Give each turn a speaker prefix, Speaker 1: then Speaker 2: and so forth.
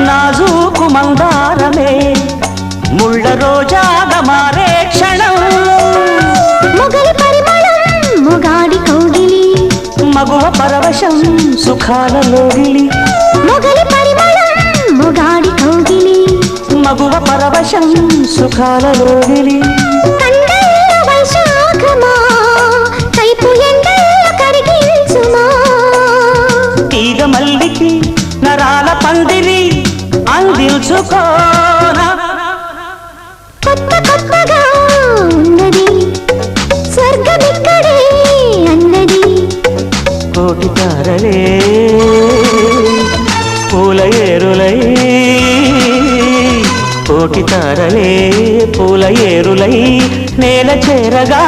Speaker 1: నాజూకు మందారమే ముళ్ళ రోజాగా మారే క్షణం
Speaker 2: మొగలి పరిమళం మొగాడి కౌగిలి
Speaker 1: మగువ పరవశం సుఖాలలోగిలి
Speaker 2: మొగలి పరిమళం మొగాడి కౌగిలి
Speaker 1: మగువ పరవశం సుఖాలలోగిలి
Speaker 2: కండల వైశాఖమా కైపు ఎండల కరిగించుమా
Speaker 1: తీగ మల్లికి నరాల పందిరి అందించుకోనా
Speaker 2: కొత్త కొత్తగా ఉన్నది స్వర్గమిక్కడే అన్నది
Speaker 1: కోటి తారలే పూల ఏరులై కోటి తారలే పూల ఏరులై నేల చేరగా